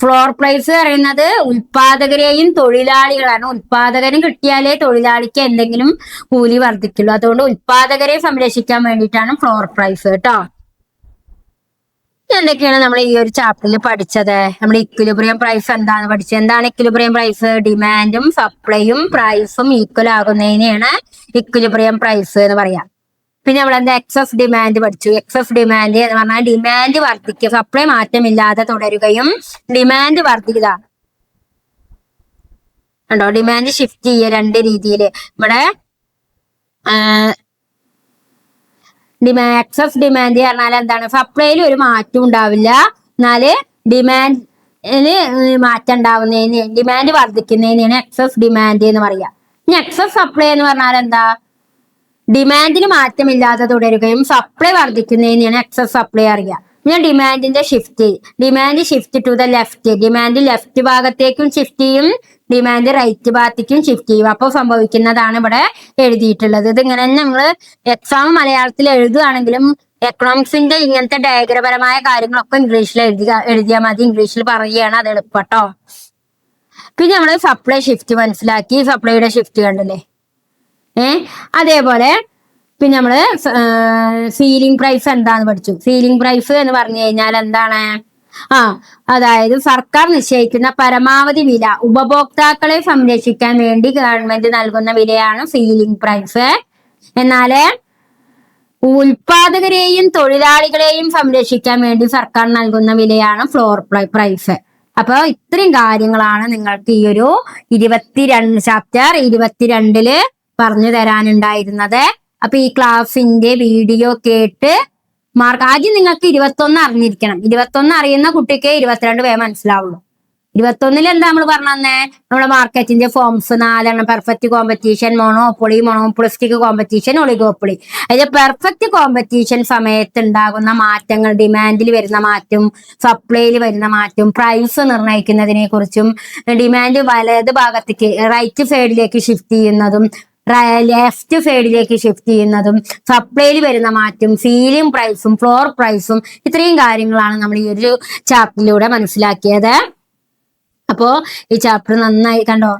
Speaker 1: ഫ്ലോർ പ്രൈസ് പറയുന്നത് ഉൽപാദകരെയും തൊഴിലാളികളാണ്. ഉൽപാദകന് കിട്ടിയാലേ തൊഴിലാളിക്ക് എന്തെങ്കിലും കൂലി വർദ്ധിക്കുള്ളൂ. അതുകൊണ്ട് ഉൽപാദകരെ സംരക്ഷിക്കാൻ വേണ്ടിയിട്ടാണ് ഫ്ലോർ പ്രൈസ് കേട്ടോ. എന്തൊക്കെയാണ് നമ്മൾ ഈ ഒരു ചാപ്റ്ററിൽ പഠിച്ചത്? നമ്മൾ ഇക്വിലിബ്രിയം പ്രൈസ് എന്താണ് പഠിച്ചത്? എന്താണ് ഇക്വിലിബ്രിയം പ്രൈസ്? ഡിമാൻഡും സപ്ലൈയും പ്രൈസും ഈക്വൽ ആകുന്നതിനെയാണ് ഇക്വിലിബ്രിയം പ്രൈസ് എന്ന് പറയാം. പിന്നെ നമ്മൾ എന്താ എക്സസ് ഡിമാൻഡ് പഠിച്ചു. എക്സസ് ഡിമാൻഡ് എന്ന് പറഞ്ഞാൽ ഡിമാൻഡ് വർദ്ധിക്കുക, സപ്ലൈ മാറ്റമില്ലാതെ തുടരുകയും ഡിമാൻഡ് വർദ്ധിക്കുക. കണ്ടോ? ഡിമാൻഡ് ഷിഫ്റ്റ് ചെയ്യുക രണ്ട് രീതിയിൽ. ഇവിടെ എക്സസ് ഡിമാൻഡ് പറഞ്ഞാൽ എന്താണ്? സപ്ലൈയിൽ ഒരു മാറ്റം ഉണ്ടാവില്ല, എന്നാല് മാറ്റം ഉണ്ടാവുന്നതിന്, ഡിമാൻഡ് വർദ്ധിക്കുന്നതിനാണ് എക്സസ് ഡിമാൻഡ് എന്ന് പറയുക. ഇനി എക്സസ് സപ്ലൈ എന്ന് പറഞ്ഞാൽ എന്താ? ഡിമാൻഡിന് മാറ്റമില്ലാതെ തുടരുകയും സപ്ലൈ വർദ്ധിക്കുന്നതിനാണ് എക്സസ് സപ്ലൈ അറിയുക. ഞാൻ ഡിമാൻഡിന്റെ demand shift to the left, demand left ഭാഗത്തേക്കും ഷിഫ്റ്റ് ചെയ്യും, ഡിമാൻഡ് റൈറ്റ് ഭാഗത്തേക്കും ഷിഫ്റ്റ് ചെയ്യും. അപ്പോൾ സംഭവിക്കുന്നതാണ് ഇവിടെ എഴുതിയിട്ടുള്ളത്. ഇതിങ്ങനെ തന്നെ നമ്മൾ എക്സാം മലയാളത്തിൽ എഴുതുകയാണെങ്കിലും എക്കണോമിക്സിന്റെ ഇങ്ങനത്തെ ഡയഗ്രപരമായ കാര്യങ്ങളൊക്കെ ഇംഗ്ലീഷിൽ എഴുതിയാൽ മതി. ഇംഗ്ലീഷിൽ പറയുകയാണ്, അത് എളുപ്പട്ടോ. പിന്നെ നമ്മൾ സപ്ലൈ ഷിഫ്റ്റ് മനസ്സിലാക്കി, സപ്ലൈയുടെ ഷിഫ്റ്റ് കണ്ടില്ലേ. അതേപോലെ പിന്നെ നമ്മള് സീലിംഗ് പ്രൈസ് എന്താന്ന് പഠിച്ചു. സീലിംഗ് പ്രൈസ് എന്ന് പറഞ്ഞു കഴിഞ്ഞാൽ എന്താണ്? അതായത് സർക്കാർ നിശ്ചയിക്കുന്ന പരമാവധി വില, ഉപഭോക്താക്കളെ സംരക്ഷിക്കാൻ വേണ്ടി ഗവൺമെന്റ് നൽകുന്ന വിലയാണ് സീലിംഗ് പ്രൈസ്. എന്നാല് ഉൽപാദകരെയും തൊഴിലാളികളെയും സംരക്ഷിക്കാൻ വേണ്ടി സർക്കാർ നൽകുന്ന വിലയാണ് ഫ്ലോർ പ്രൈസ്. അപ്പൊ ഇത്രയും കാര്യങ്ങളാണ് നിങ്ങൾക്ക് ഈ ഒരു ചാപ്റ്റർ 22 പറഞ്ഞു തരാനുണ്ടായിരുന്നത്. അപ്പൊ ഈ ക്ലാസ്സിന്റെ വീഡിയോ കേട്ട് ആദ്യം നിങ്ങൾക്ക് 21 അറിഞ്ഞിരിക്കണം. 21 അറിയുന്ന കുട്ടിക്ക് 22 വേഗം മനസ്സിലാവുള്ളൂ. 21 എന്താ നമ്മൾ പറഞ്ഞേ? നമ്മുടെ മാർക്കറ്റിന്റെ forms 4 perfect competition, monopoly, മോണോപ്പൊളിസ്റ്റിക് competition, oligopoly. അതിൽ പെർഫെക്റ്റ് കോമ്പറ്റീഷൻ സമയത്ത് ഉണ്ടാകുന്ന മാറ്റങ്ങൾ, ഡിമാൻഡിൽ വരുന്ന മാറ്റം, സപ്ലൈയിൽ വരുന്ന മാറ്റം, പ്രൈസ് നിർണ്ണയിക്കുന്നതിനെ കുറിച്ചും, ഡിമാൻഡ് വലത് ഭാഗത്തേക്ക് റൈറ്റ് സൈഡിലേക്ക് ഷിഫ്റ്റ് ചെയ്യുന്നതും ലെഫ്റ്റ് സൈഡിലേക്ക് ഷിഫ്റ്റ് ചെയ്യുന്നതും, സപ്ലൈയിൽ വരുന്ന മാറ്റം, സീലിംഗ് പ്രൈസും ഫ്ലോർ പ്രൈസും, ഇത്രയും കാര്യങ്ങളാണ് നമ്മൾ ഈ ഒരു ചാപ്റ്ററിലൂടെ മനസ്സിലാക്കിയത്. അപ്പോ ഈ ചാപ്റ്റർ നന്നായി കണ്ടോ.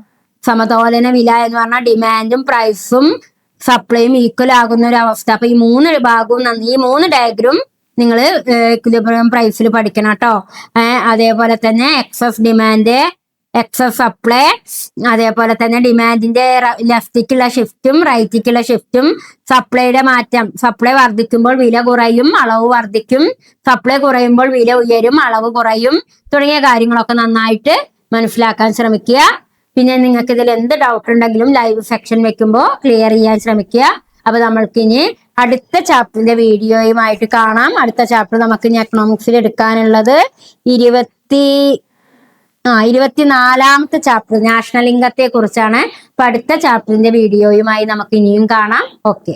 Speaker 1: സമതോലന വില എന്ന് പറഞ്ഞാൽ ഡിമാൻഡും പ്രൈസും സപ്ലൈയും ഈക്വൽ ആകുന്ന ഒരു അവസ്ഥ. അപ്പൊ ഈ 3 ഭാഗവും ഈ 3 ഡയഗ്രം നിങ്ങൾ ഇക്വിലിബ്രിയം പ്രൈസിൽ പഠിക്കണം കേട്ടോ. അതേപോലെ തന്നെ എക്സസ് ഡിമാൻഡ്, എക്സസ് സപ്ലൈ, അതേപോലെ തന്നെ ഡിമാൻഡിന്റെ ലെഫ്റ്റിക്കുള്ള ഷിഫ്റ്റും റൈറ്റിക്കുള്ള ഷിഫ്റ്റും, സപ്ലൈയുടെ മാറ്റം, സപ്ലൈ വർദ്ധിക്കുമ്പോൾ വില കുറയും, അളവ് വർദ്ധിക്കും, സപ്ലൈ കുറയുമ്പോൾ വില ഉയരും, അളവ് കുറയും, തുടങ്ങിയ കാര്യങ്ങളൊക്കെ നന്നായിട്ട് മനസ്സിലാക്കാൻ ശ്രമിക്കുക. പിന്നെ നിങ്ങൾക്ക് ഇതിൽ എന്ത് ഡൗട്ട് ഉണ്ടെങ്കിലും ലൈവ് സെക്ഷൻ വെക്കുമ്പോൾ ക്ലിയർ ചെയ്യാൻ ശ്രമിക്കുക. അപ്പൊ നമ്മൾക്ക് ഇനി അടുത്ത ചാപ്റ്ററിന്റെ വീഡിയോയുമായിട്ട് കാണാം. അടുത്ത ചാപ്റ്റർ നമുക്ക് ഇനി എക്കണോമിക്സിൽ എടുക്കാനുള്ളത് 24ാമത്തെ ചാപ്റ്റർ നാഷണൽ ഇൻകത്തെ കുറിച്ചാണ്. അപ്പൊ അടുത്ത ചാപ്റ്ററിന്റെ വീഡിയോയുമായി നമുക്ക് ഇനിയും കാണാം. ഓക്കെ.